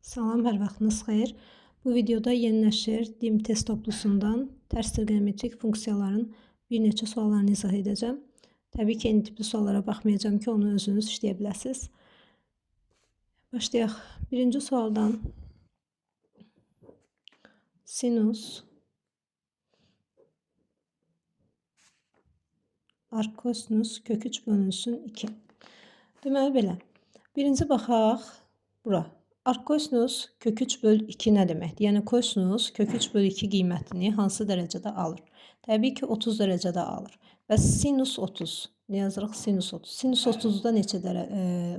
Salam, hər vaxtınız xeyir. Bu videoda yeni nəşr dim test toplusundan tərs trigonometrik funksiyaların bir neçə suallarını izah edəcəm. Təbii ki, eyni tipli suallara baxmayacağım ki, onu özünüz işləyə biləsiniz. Başlayaq. Birinci sualdan sinus arc kosinus kök 3 bölünsün 2. Deməli belə. Birinci baxaq bura. Arc kosinus kök 3 böl 2 nə deməkdir? Yəni kosinus kök 3 böl 2 qiymətini hansı dərəcədə alır? Təbii ki, 30 dərəcədə alır. Və sinus 30. Nə yazırıq? Sinus 30. Sinus 30-da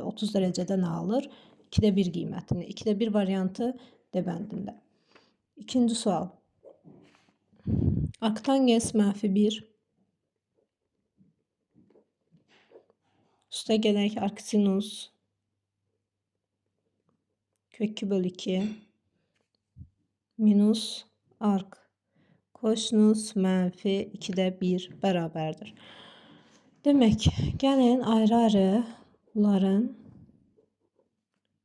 30 dərəcədə nə alır? 2də 1 qiymətini. 2də 1 variantı D bəndində. İkinci sual. Arctangens -1. Üstə gələk arcsinus kök 2 böl 2 minus arc kosinus -2də 1 bərabərdir. Demək, gəlin ayrı-ayrı bunların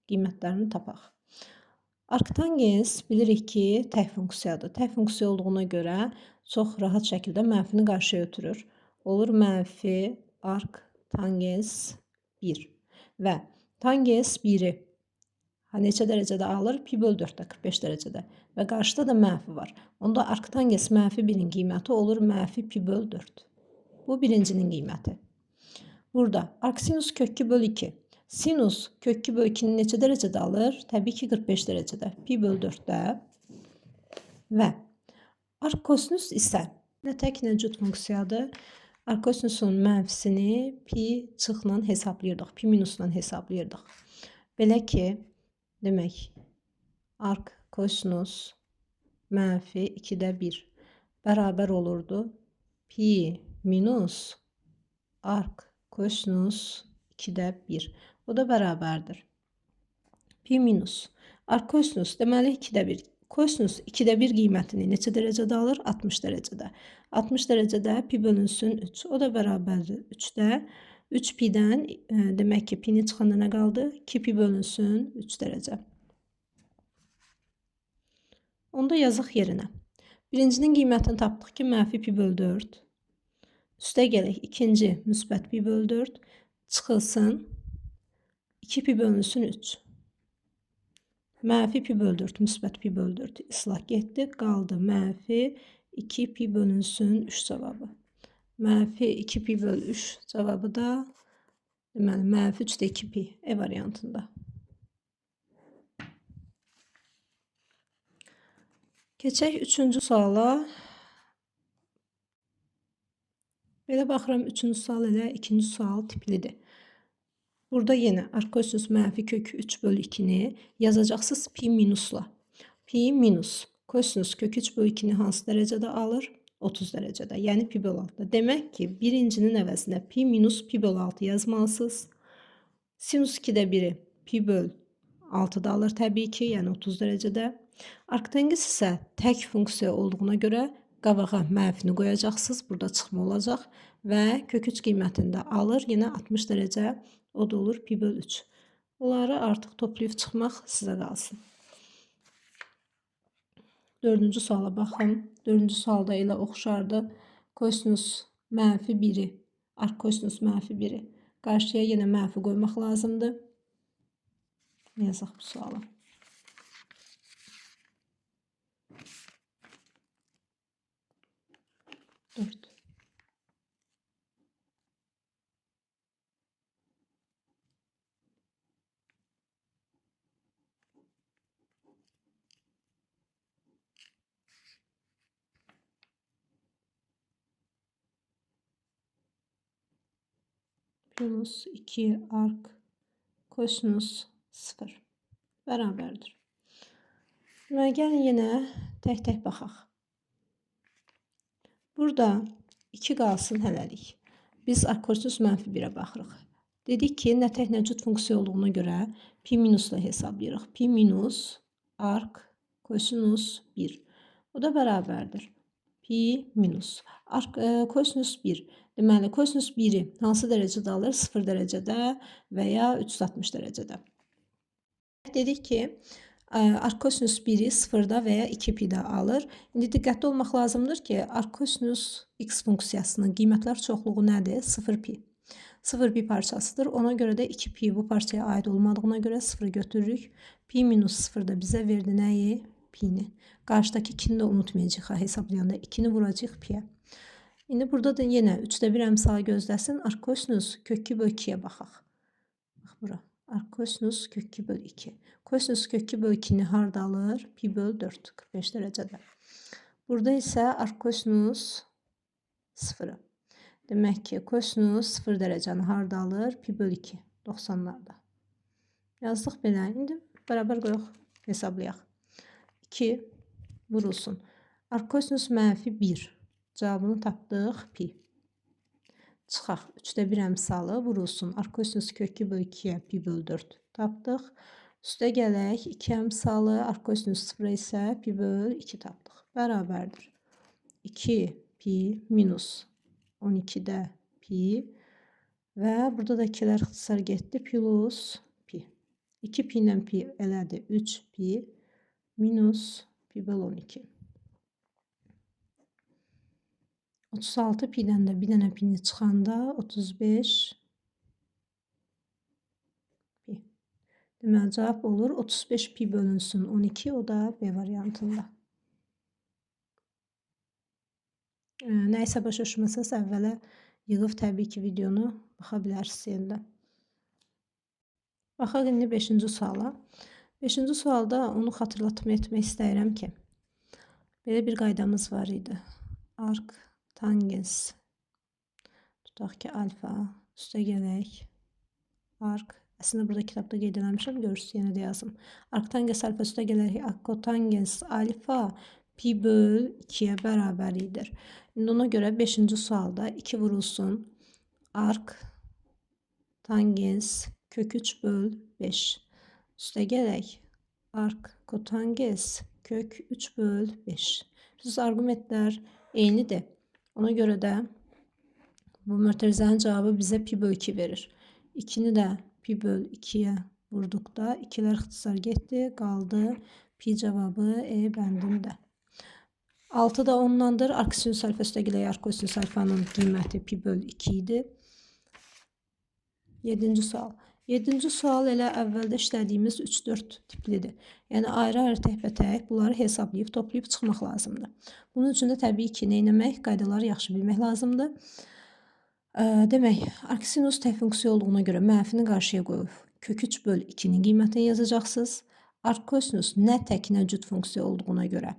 qiymətlərini tapaq. Arctangens bilirik ki, tək funksiyadır. Tək funksiya olduğuna görə çox rahat şəkildə mənfini qarşıya ötürür. Olur mənfi arctangens 1 və tangens 1-i neçə dərəcədə alır? Pi böl 4-də 45 dərəcədə və qarşıda da mənfi var. Onda arctangens -1-in qiyməti olur mənfi pi böl 4. Bu birincinin qiyməti. Burada arcsinus kök 2 böl 2. Sinus kök 2 böl 2-ni neçə dərəcədə alır? Təbii ki, 45 dərəcədə. Pi böl 4-də və arc kosinus isə nə tək nə cüt funksiyadır. Arc kosinusun mənfisini pi çıxla hesablayırdıq. Pi minusla hesablayırdıq. Belə ki, demək, arc kosinus -2də 1 bərabər olurdu. Pi minus arc kosinus 2də 1. O da bərabərdir. Pi minus arc kosinus deməli 2də 1. Kosinus 2də 1 qiymətini neçə dərəcədə alır? 60 dərəcədə. 60 dərəcədə pi bölünsün 3. O da bərabərdir 3-də. 3 pidən demək ki, pini çıxanda nə qaldı? 2 pi bölünsün 3 dərəcə. Onda yazıq yerinə. Birincinin qiymətini tapdıq ki, mənfi pi böl 4. Üstə gələk ikinci müsbət pi böl 4 çıxılsın 2 pi bölünsün 3. Mənfi pi böl 4, müsbət pi böl 4 islah getdi, qaldı mənfi 2 pi bölünsün 3 cavabı. Mənfi 2 pi böl 3 cavabı da deməli mənfi 3-də 2 pi E variantında. Keçək üçüncü suala. Belə baxıram, üçüncü sual elə ikinci sual tiplidir. Burada yenə arc kosinus mənfi kök 3 böl 2-ni yazacaqsınız pi minusla. Pi minus kosinus kök 3 böl 2-ni hansı dərəcədə alır? 30 dərəcədə, yəni pi böl 6. Demək ki, birincinin əvəzinə pi minus pi böl 6 yazmalısınız. Sinus 2də 1-i pi böl 6-da alır təbii ki, yəni 30 dərəcədə. Arctangens isə tək funksiya olduğuna görə qabağa mənfini qoyacaqsınız. Burada çıxma olacaq və kök 3 qiymətində alır. Yenə 60 dərəcə, o da olur pi böl 3. Bunları artıq toplayıb çıxmaq sizə qalsın. Dördüncü suala baxın. Dördüncü sualda elə oxşardı. Kosinus -1-i, arc kosinus -1-i. Qarşıya yenə mənfi qoymaq lazımdır. Yazaq bu sualı. Dörd. Plus 2 arc kosinus 0 bərabərdir. Gəlin yenə tək-tək baxaq. Burada 2 qalsın hələlik. Biz arc kosinus -1-ə baxırıq. Dedik ki, nə tək nə cüt funksiya olduğuna görə pi minusla hesablayırıq. Pi minus arc kosinus 1. O da bərabərdir. Pi minus arc kosinus 1. Deməli, kosinus 1-i hansı dərəcədə alır? 0 dərəcədə və ya 360 dərəcədə. Dedik ki, Arkosinus 1-i 0-da və ya 2pi-də alır. İndi diqqətli olmaq lazımdır ki, arkosinus x funksiyasının qiymətlər çoxluğu nədir? 0pi. 0pi parçasıdır. Ona görə də 2pi bu parçaya aid olmadığına görə 0 götürürük. Pi minus 0 da bizə verdi nəyi? Pi-ni. Qarşıdakı 2-ni də unutmayacağıq hesablayanda. 2-ni vuracaq pi-yə. İndi burada da yenə 3də 1 əmsalı gözləsin. Arkosinus kök 2 böl 2-yə baxaq. Bax bura. Arkosinus kök 2 böl 2. Kosinus kök 2 böl 2-ni harda alır? Pi böl 4. 45 dərəcədə. Burada isə arkosinus 0-ı. Demək ki, kosinus 0 dərəcəni harda alır? Pi böl 2. 90-larda. Yazdıq belə. İndi bərabər qoyaq, hesablayaq. 2 vurulsun. Arkosinus mənfi 1. Cavabını tapdıq. Pi. Çıxaq. 3də 1 əmsalı vurulsun. Arkosinus kök 2 böl 2-yə pi böl 4 tapdıq. Üstə gələk 2 əmsalı, arkosinus 0 isə pi böl 2 tapdıq. Bərabərdir. 2 pi minus 12-də pi və burada da 2-lər ixtisar getdi. Plus pi. 2 pi ilə pi elədi 3 pi minus pi böl 12. 36 pi'dən də bir dənə pini çıxanda 35 pi. Deməli, cavab olur 35 pi bölünsün 12, o da B variantında. Nəysə başa düşməsəz əvvələ yığıb təbii ki videonu baxa bilərsiniz yerində. Baxaq indi 5-ci suala. 5-ci sualda onu xatırlatma etmək istəyirəm ki, belə bir qaydamız var idi. Arc tangens. Tutaq ki alfa, üstə gələk. Arc. Əslində burada kitabda qeyd eləmişəm, görürsünüz, yenə də yazım. Arctangens alfa üstə gələk. Arcotangens alfa pi böl 2-yə bərabər idir. İndi ona görə 5-ci sualda 2 vurulsun. Arc tangens kök 3 böl 5. Üstə gələk. Arc cotangens kök 3 böl 5. Siz argumentlər eynidir. Ona görə də bu mötərizənin cavabı bizə pi böl 2 verir. 2-ni də pi böl 2-yə vurduqda 2-lər ixtisar getdi, qaldı pi cavabı E bəndində. 6 da 10-dandır. Arcosinus alfa üstə gələk. Arcosinus alfanın qiyməti pi böl 2 idi. 7-ci sual. 7-ci sual elə əvvəldə işlədiyimiz 3-4 tiplidir. Yəni ayrı-ayrı təkbətək bunları hesablayıb, toplayıb çıxmaq lazımdır. Bunun üçün də təbii ki, nə etmək, qaydaları yaxşı bilmək lazımdır. Demək, arcsinus tək funksiya olduğuna görə mənfini qarşıya qoyub kök 3 böl 2-nin qiymətini yazacaqsınız. Arcosinus nə tək, nə cüt funksiya olduğuna görə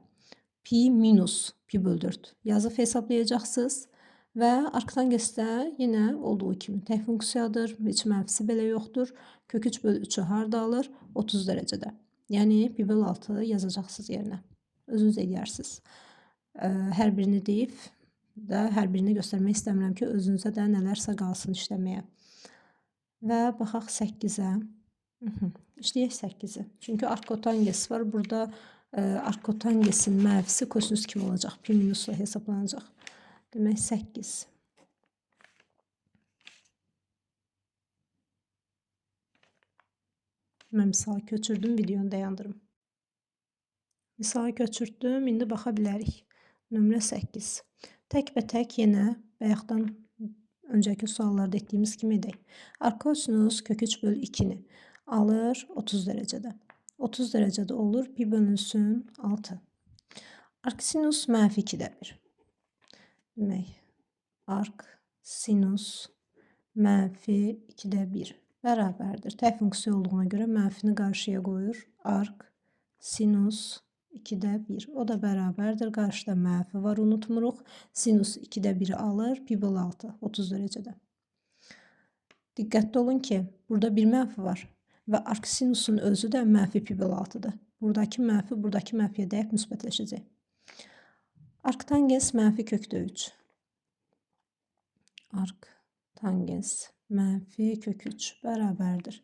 pi minus pi böl 4 yazıb hesablayacaqsınız. Və arctangesdə yenə olduğu kimi tək funksiyadır, heç mənfisi belə yoxdur. Kök 3 böl 3-ü harda alır? 30 dərəcədə. Yəni pi böl 6 yazacaqsınız yerinə. Özünüz eləyərsiniz. Hər birini deyib də hər birini göstərmək istəmirəm ki, özünüzə də nələrsə qalsın işləməyə. Və baxaq 8-ə. İşləyək 8-i. Çünki arcotanges var. Burada arcotangesin mənfisi kosinus kimi olacaq. Pi minusla hesablanacaq. Demək 8. Mən misalı köçürdüm, videonu dayandırım. Misalı köçürdüm, indi baxa bilərik. Nömrə 8. Təkbətək yenə bayaqdan öncəki suallarda etdiyimiz kimi edək. Arcosinus kök 3 böl 2-ni alır 30 dərəcədə. 30 dərəcədə olur, pi bölünsün 6. Arcsinus mənfi 2-də 1. Demək, arc sinus mənfi 2-də 1 bərabərdir. Tək funksiya olduğuna görə mənfini qarşıya qoyur. Arc sinus 2-də 1. O da bərabərdir. Qarşıda mənfi var, unutmuruq. Sinus 2-də 1-i alır. Pi böl 6, 30 dərəcədə. Diqqətli olun ki, burada bir mənfi var. Və arc sinusun özü də mənfi pi böl 6-dır. Buradakı mənfi, buradakı mənfiyə dəyib müsbətləşəcək. Arctangens mənfi kökdə 3. Arctangens mənfi kök 3 bərabərdir.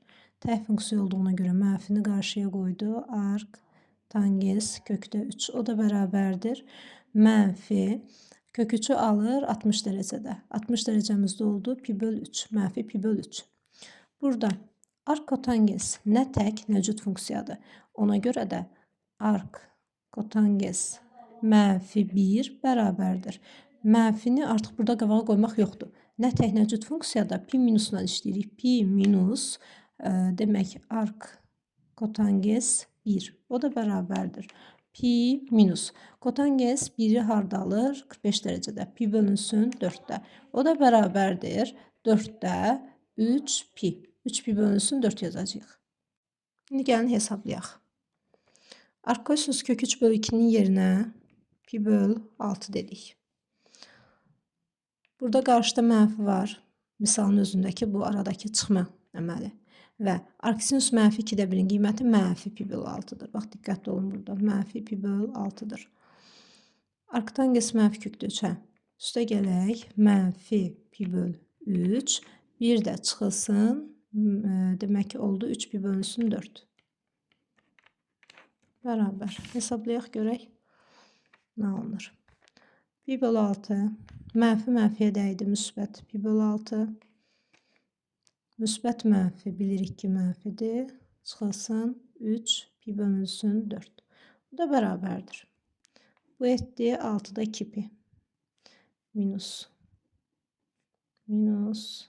Tək funksiya olduğuna görə mənfini qarşıya qoydu. Arctangens kökdə 3. O da bərabərdir. Mənfi kök 3-ü alır 60 dərəcədə. 60 dərəcəmizdə oldu pi böl 3. Mənfi pi böl 3. Burada arcotangens nə tək, nə cüt funksiyadır. Ona görə də arq kotanges -1 bərabərdir. Mənfini artıq burada qabağa qoymaq yoxdur. Nə təknəcüt funksiyada pi minusla işləyirik. Pi minus demək arq kotanges 1. O da bərabərdir. Pi minus. Kotanges 1'i harda alır? 45 dərəcədə. Pi bölünsün 4'də. O da bərabərdir. 4'də 3 pi. 3 pi bölünsün 4 yazacağıq. İndi gəlin hesablayaq. Arq kosinus kök 3 bölü 2'nin yerinə pi böl 6 dedik. Burada qarşıda mənfi var. Misalın özündəki bu aradakı çıxma əməli. Və arq sinus -2/1'in qiyməti -pi böl 6'dır. Bax, diqqətli olun burada. -pi böl 6'dır. Arqtanges mənfi kökdə 3'ə. Üstə gələk. -pi böl 3. Bir də çıxılsın. Demək ki, oldu 3 pi bölünsün 4. Bərabər. Hesablayaq görək. Nə alınır? Pi böl 6. Mənfiyə dəydi. Müsbət pi böl 6. Müsbət mənfi bilirik ki, mənfidir. Çıxılsın 3 pi bölünsün 4. Bu da bərabərdir. Bu etdi 6'da 2 pi. Minus 2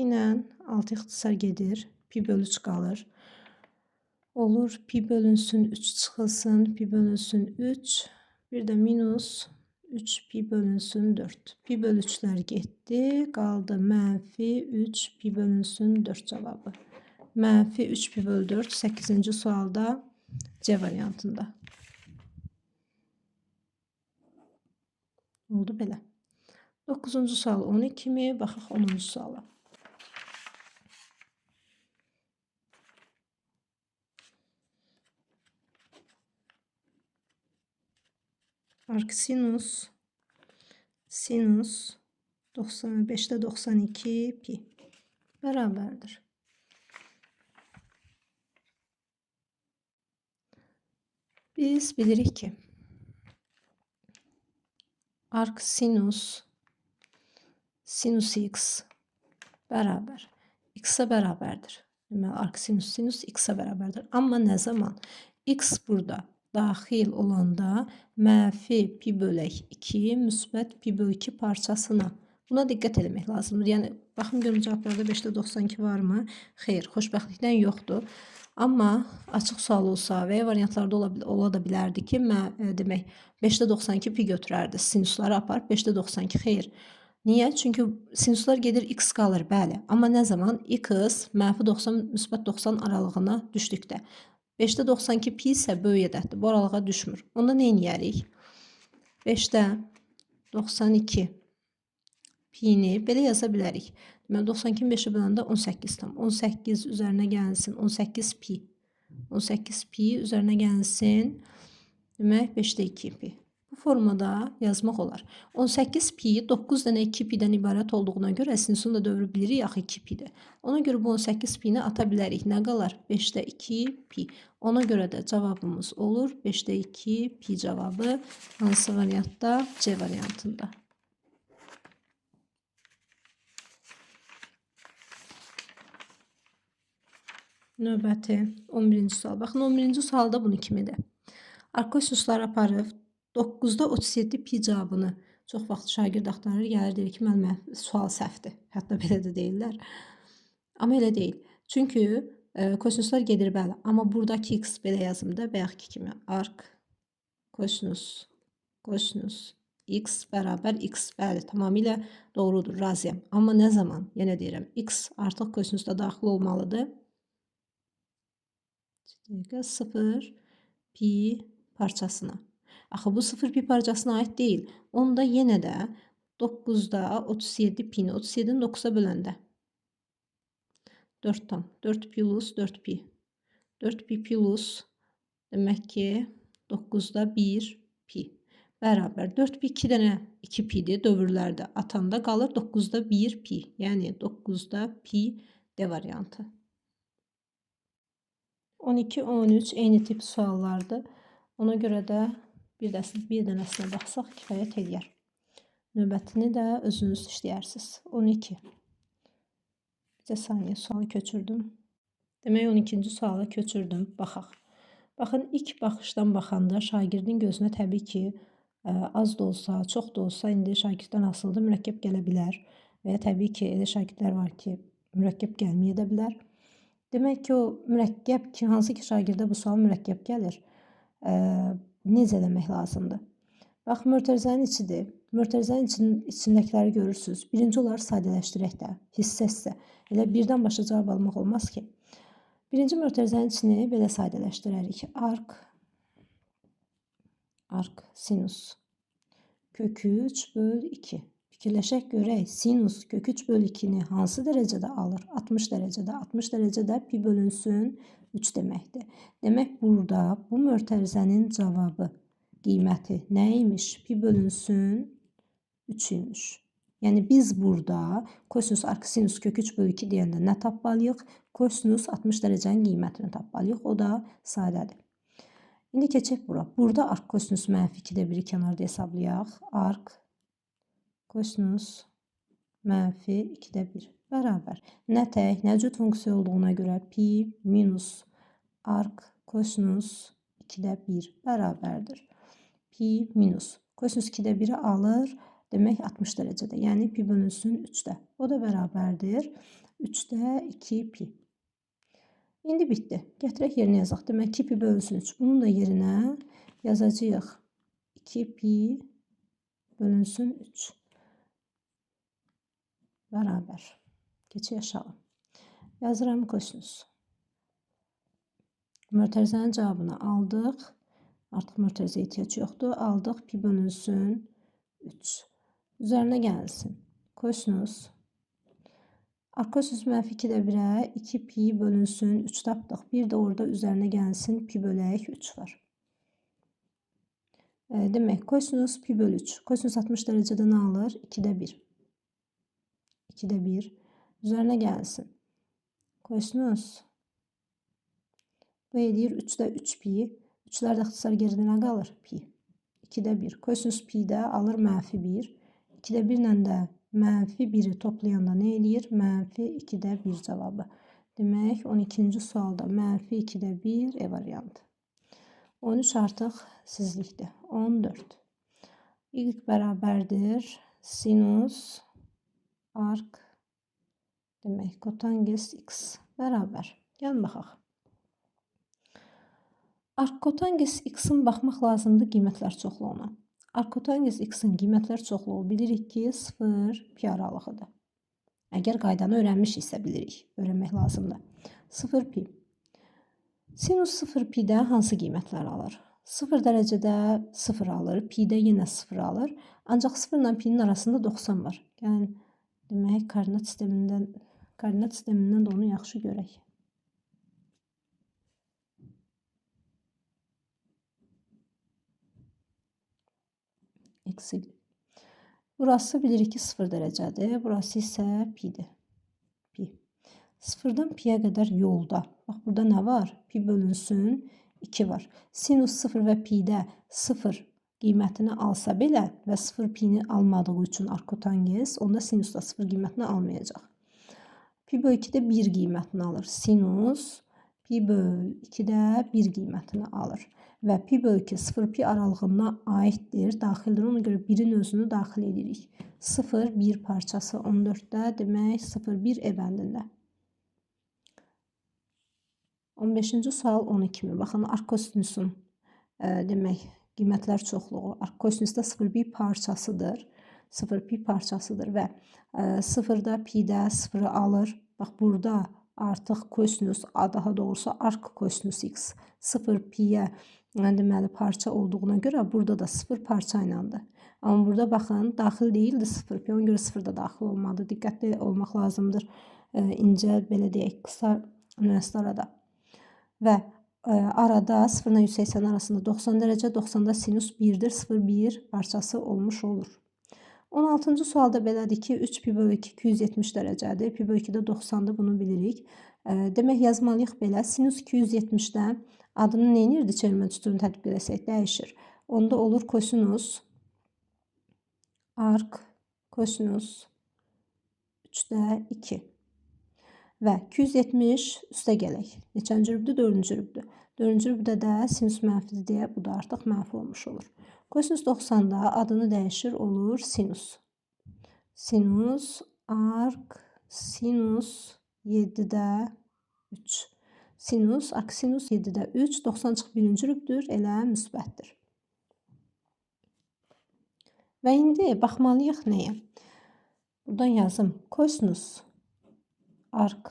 ilə 6 ixtisar gedir. Pi böl 3 qalır. Olur pi bölünsün 3 çıxılsın. Pi bölünsün 3. Bir də minus 3 pi bölünsün 4. Pi böl 3'lər getdi. Qaldı -3 pi bölünsün 4 cavabı. -3 pi böl 4 8-ci sualda C variantında. Oldu belə. 9-cu sual 12 mi? Baxaq 10-cu suala. Arc sinus 5'te 92 pi bərabərdir. Biz bilirik ki, arc sinus x bərabər x-ə bərabərdir. Deməli, arc sinus x-ə bərabərdir. Amma nə zaman? X burada daxil olanda mənfi pi bölək 2 müsbət pi böl 2 parçasına. Buna diqqət eləmək lazımdır. Yəni, baxın görün cavablarda 5'te 92 varmı? Xeyr, xoşbəxtlikdən yoxdur. Amma açıq sual olsa və ya variantlarda ola da bilərdi ki, demək 5'te 92 pi götürərdi. Sinusları aparıb 5'te 92 xeyr. Niyə? Çünki sinuslar gedir x qalır, bəli. Amma nə zaman? X -90 müsbət 90 aralığına düşdükdə. 5'te 92 pi isə böyük ədəddir. Bu aralığa düşmür. Onda nə edərik? 5'te 92 pi'ni belə yaza bilərik. Deməli, 92'ni 5'e böləndə 18 tam. 18 üzərinə gəlsin 18 pi. 18 pi üzərinə gəlsin. Demək, 5'te 2 pi. Bu formada yazmaq olar. 18 pi 9 dənə 2 pi'dən ibarət olduğuna görə sinusun da dövrü bilirik, axı 2 pi'dir. Ona görə bu 18 pi'ni ata bilərik. Nə qalar? 5'te 2 pi. Ona görə də cavabımız olur 5'te 2 pi cavabı hansı variantda? C variantında. Növbəti 11-ci sual. Baxın, 11-ci sualda bunu kimidir? Arq kosinusları aparıb 9'da 37 pi cavabını çox vaxt şagird axtarır, gəlir deyir ki, müəllimə sual səhvdir. Hətta belə də deyirlər. Amma elə deyil. Çünki kosinuslar gedir bəli. Amma buradakı x belə yazımda bayaqki kimi arq kosinus x bərabər x. Bəli, tamamilə doğrudur, razıyam. Amma nə zaman? Yenə deyirəm, x artıq kosinusda daxil olmalıdır. 0 pi parçasına. Axı bu 0 pi parçasına aid deyil. Onda yenə də 9'da 37 pi'ni 37'nin 9'a böləndə 4 tam. 4 plus 4 pi. 4 pi plus demək ki 9'da 1 pi. Bərabər. 4 pi 2 dənə 2 pi'dir dövrlərdə. Atanda qalır 9'da 1 pi. Yəni 9'da pi D variantı. 12-13 eyni tip suallardır. Ona görə də bir dənəsinə baxsaq kifayət edər. Növbətini də özünüz işləyərsiniz. 12. Bir saniyə sualı köçürdüm. Demək 12-ci suala köçürdüm. Baxaq. Baxın, ilk baxışdan baxanda şagirdin gözünə təbii ki, az da olsa, çox da olsa indi şagirddən asılıdır, mürəkkəb gələ bilər və ya təbii ki, elə şagirdlər var ki, mürəkkəb gəlməyə də bilər. Demək ki, o mürəkkəb ki, hansı ki şagirdə bu sual mürəkkəb gəlir, necə eləmək lazımdır? Bax, mötərizənin içidir. Mötərizənin içindəkiləri görürsünüz. Birinci olaraq sadələşdirək də, hissə-hissə. Elə birdən başa cavab almaq olmaz ki. Birinci mötərizənin içini belə sadələşdirərik. Ark, sinus, kök 3 böl 2. Fikirləşək görək, sinus kök 3 böl 2-ni hansı dərəcədə alır? 60 dərəcədə. 60 dərəcədə pi bölünsün 3 deməkdir. Demək, burada bu mötərizənin cavabı, qiyməti nə imiş? Pi bölünsün 3 imiş. Yəni, biz burada kosinus ark sinus kök 3 böl 2 deyəndə nə tapmalıyıq? Kosinus 60 dərəcənin qiymətini tapmalıyıq. O da sadədir. İndi keçək bura. Burada ark kosinus mənfi 2-də 1-i kənarda hesablayaq. Ark kosinus mənfi 2-də 1 bərabər. Nə tək, nə cüt funksiya olduğuna görə pi minus ark kosinus 2-də 1 bərabərdir. Pi minus kosinus 2-də 1-i alır, demək 60 dərəcədə. Yəni pi bölünsün 3-də. O da bərabərdir 3-də 2 pi. İndi bitdi. Gətirək yerinə yazaq. Demək 2 pi bölünsün 3. Bunun da yerinə yazacağıq 2 pi bölünsün 3. Bərabər. Keçək aşağı. Yazıram kosinus. Mötərizənin cavabını aldıq. Artıq mötərizəyə ehtiyac yoxdur. Aldıq pi bölünsün 3. Üzərinə gəlsin. Kosinus. Kosinus mənfi 2-də 1-ə 2 pi bölünsün 3 tapdıq. Bir də orada üzərinə gəlsin pi bölək 3 var. Demək, kosinus pi böl 3. Kosinus 60 dərəcədə nə alır? 2-də 1. 2-də 1. Üzərinə gəlsin. Kosinus. Bu edir 3-də 3 pi. 3-lər də ixtisar geridə nə qalır? Pi. 2-də 1. Kosinus pi-də alır mənfi 1. 2-də 1 ilə də mənfi 1-i toplayanda nə edir? Mənfi 2-də 1 cavabı. Demək, 12-ci sualda mənfi 2-də 1 E variantı. 13 artıq sizlikdir. 14. Y bərabərdir sinus ark, demək, kotanges x bərabər. Gəlin baxaq. Ark kotanges x-in baxmaq lazımdır qiymətlər çoxluğuna. Ark kotanges x-in qiymətlər çoxluğu bilirik ki, 0 pi aralığıdır. Əgər qaydanı öyrənmişiksə bilirik, öyrənmək lazımdır. 0 pi. Sinus 0 pi-də hansı qiymətlər alır? 0 dərəcədə 0 alır, pi-də yenə 0 alır. Ancaq 0 ilə pi-nin arasında 90 var. Yəni, demək, koordinat sistemindən də onu yaxşı görək. Eksi. Burası bilirik ki 0 dərəcədir. Burası isə pi-dir. Pi. 0-dan pi-yə qədər yolda. Bax, burada nə var? Pi bölünsün 2 var. Sinus 0 və pi-də 0 qiymətini alsa belə və 0 pi-ni almadığı üçün ark kotanges, onda sinus da 0 qiymətini almayacaq. Pi böl 2-də 1 qiymətini alır. Sinus pi böl 2-də 1 qiymətini alır. Və pi böl 2 0 pi aralığına aiddir, daxildir. Ona görə 1-in özünü daxil edirik. 0, 1 parçası 14-də, demək 0, 1 E bəndində. 15-ci sual 12 mi? Baxın, ark kosinusun demək, qiymətlər çoxluğu. Ark kosinusda 0 pi parçasıdır. 0 pi parçasıdır və 0-da pi-də 0-ı alır. Bax, burada artıq kosinus, daha doğrusu ark kosinus x 0 pi-yə deməli parça olduğuna görə burada da 0 parça iləndir. Amma burada baxın, daxil deyildi 0 pi, ona görə 0 da daxil olmadı. Diqqətli olmaq lazımdır. İncə, belə deyək, qısa nüanslar arada. Və arada 0 ilə 180 arasında 90 dərəcə, 90-da sinus 1-dir, 0, 1 parçası olmuş olur. 16-cı sualda belədir ki, 3 pi böl 2 270 dərəcədir. Pi böl 2-də 90-dır, bunu bilirik. Demək, yazmalıyıq belə. Sinus 270-də adını nə edirdi? Çevirmə üsulunu tətbiq edəsək, dəyişir. Onda olur kosinus ark kosinus 3-də 2. və 270 üstə gələk. Neçənci rübdür? 4-cü rübdür. 4-cü rübdə də sinus mənfidir deyə bu da artıq mənfi olmuş olur. Kosinus 90-da adını dəyişir, olur sinus. Sinus, arc, sinus 7-də 3. Sinus, arc sinus 7-də 3, 90 çıx 1-ci rübdür, elə müsbətdir. Və indi baxmalıyıq nəyə? Buradan yazım. Kosinus, arc,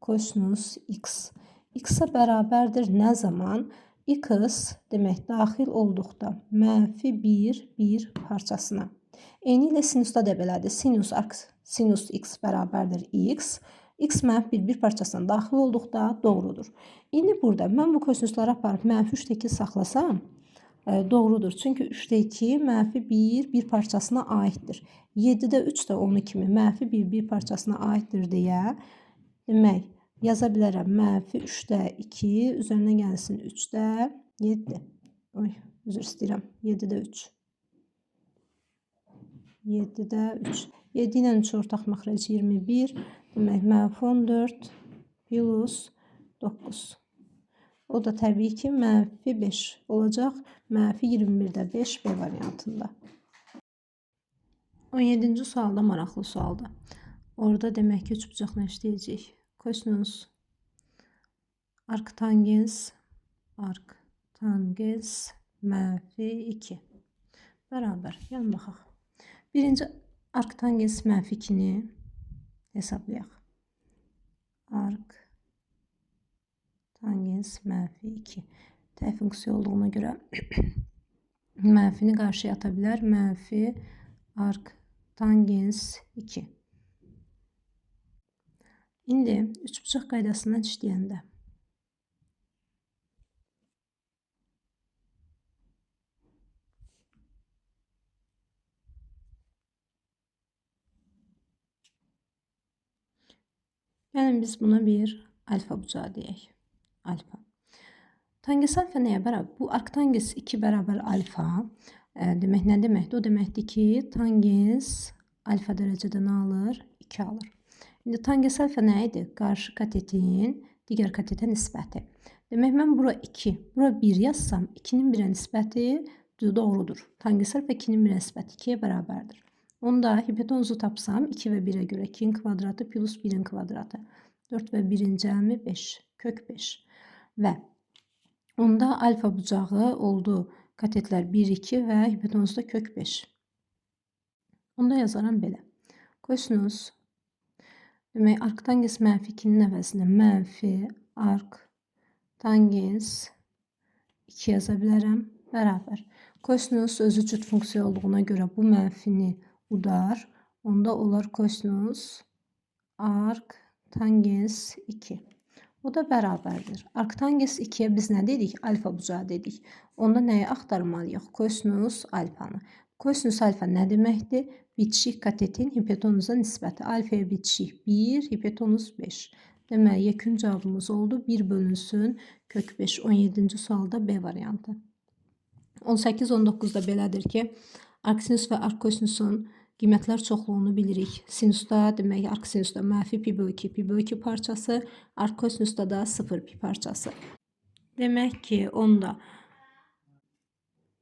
kosinus x. X-a bərabərdir nə zaman? X demək daxil olduqda mənfi 1 parçasına. Eyni ilə sinusda da belədir. Sinus, arc, sinus x bərabərdir x. X mənfi 1 parçasına daxil olduqda doğrudur. İndi burada mən bu kosinusları aparıb mənfi 3-də 2 saxlasam, doğrudur. Çünki 3-də 2 mənfi 1 parçasına aiddir. 7-də 3 də onun kimi mənfi 1 parçasına aiddir deyə demək yaza bilərəm. Mənfi 3-də 2 üzərinə gəlsin 3-də 7. Oy, üzr istəyirəm. 7-də 3. 7-də 3. 7 ilə 3 ortaq məxrəc 21. Demək mənfi 14 plus 9. O da təbii ki, mənfi 5 olacaq. Mənfi 21-də 5 B variantında. 17-ci sualda maraqlı sualdır. Orada demək ki, üçbucaqla işləyəcək. Kosinus, arctangens, mənfi 2. Bərabər. Gəlin baxaq. Birinci arctangens mənfi 2-ni hesablayaq. Tangens mənfi 2. Tək funksiya olduğuna görə mənfini qarşıya ata bilər. Mənfi arc tangens 2. İndi üçbucaq qaydasından işləyəndə gəlin biz buna bir alfa bucağı deyək. Alfa. Tangens alfa nəyə bərabər? Bu arctangens 2 bərabər alfa. Demək nə deməkdir? O deməkdir ki, tangens alfa dərəcədə nə alır? 2 alır. İndi tangens alfa nə idi? Qarşı katetin digər katetə nisbəti. Demək mən bura 2, bura 1 yazsam, 2-nin 1-ə nisbəti doğrudur. Tangens alfa 2-nin 1-ə nisbəti 2-yə bərabərdir. Onda hipotenuzu tapsam 2 və 1-ə görə 2-nin kvadratı plus 1-in kvadratı. 4 və 1-in cəmi 5, kök 5. Və onda alfa bucağı oldu katetlər 1, 2 və hipotenuzda kök 5. Onda yazaram belə. Kosinus, demək arctangens mənfi 2-nin əvəzinə mənfi arctangens 2 yaza bilərəm. Bərabər. Kosinus özü cüt funksiya olduğuna görə bu mənfini udar. Onda olar kosinus arctangens 2. O da bərabərdir. Arctangens 2-yə biz nə dedik? Alfa bucağı dedik. Onda nəyi axtarmalıyıq? Kosinus alfanı. Kosinus alfa nə deməkdir? Bitişik katetin hipotenuza nisbəti. Alfaya bitişik 1, hipotenuz 5. Demək, yekun cavabımız oldu. 1 bölünsün kök 5. 17-ci sualda B variantı. 18-19-da belədir ki, arcsinus və arcosinusun qiymətlər çoxluğunu bilirik. Sinusda demək, arcsinusda mənfi pi bölü 2 parçası, arcosinusda da 0 pi parçası. Demək ki, onda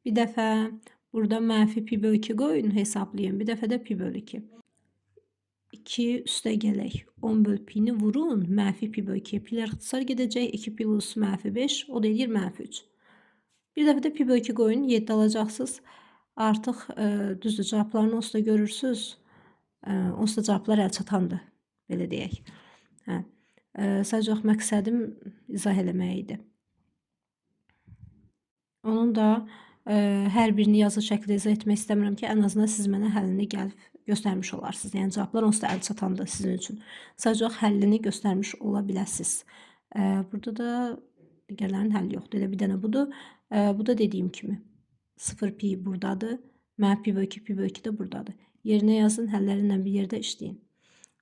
bir dəfə burada mənfi pi bölü 2 qoyun, hesablayın. Bir dəfə də pi bölü 2. 2 üstə gələk. 10 bölü pi-ni vurun. Mənfi pi bölü 2. Pilər ixtisar gedəcək. 2 plus mənfi 5. O da edir mənfi 3. Bir dəfə də pi bölü 2 qoyun. 7 alacaqsınız. Artıq düzdür, cavablarını onsuz da görürsünüz. Onsuz da cavablar əlçatandır, belə deyək. Sadəcə məqsədim izah eləmək idi. Onun da hər birini yazılı şəkildə izah etmək istəmirəm ki, ən azından siz mənə həllini gəlib göstərmiş olarsınız. Yəni cavablar onsuz da əlçatandır sizin üçün. Sadəcə həllini göstərmiş ola biləsiniz. Burada da digərlərinin həlli yoxdur. Elə bir dənə budur. Bu da dediyim kimi 0 pi buradadır. Mənfi pi bölü 2 də buradadır. Yerinə yazın, həllərinlə bir yerdə işləyin.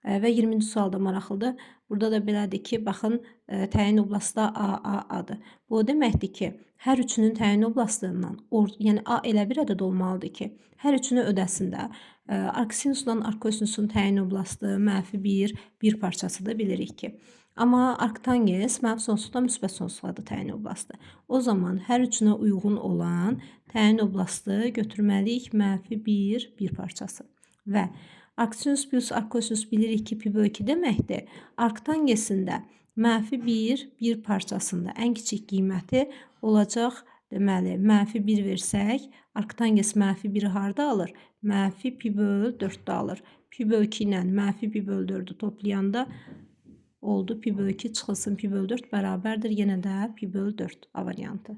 Və 20-ci sual da maraqlıdır. Burada da belədir ki, baxın, təyin oblastı AAA-dır. Bu o deməkdir ki, hər üçünün təyin oblastından, yəni A elə bir ədəd olmalıdır ki, hər üçünü ödəsində arksinusundan arkosinusun təyin oblastı -1, 1 parçasıdır, bilirik ki. Amma arktangens -sonsuzdan müsbət sonsuzdadır təyin oblastı. O zaman hər üçünə uyğun olan təyin oblastı götürməliyik -1, 1 parçası. Və arcsinus plus arcosinus bilirik ki, pi bölü 2 deməkdir. Arktangesində -1, 1 parçasında ən kiçik qiyməti olacaq. Deməli, -1 versək, arktanges -1-i harda alır? -pi bölü 4-də alır. Pi bölü 2 ilə -pi bölü 4-ü toplayanda oldu pi bölü 2 çıxılsın pi bölü 4 bərabərdir. Yenə də pi bölü 4 A variantı.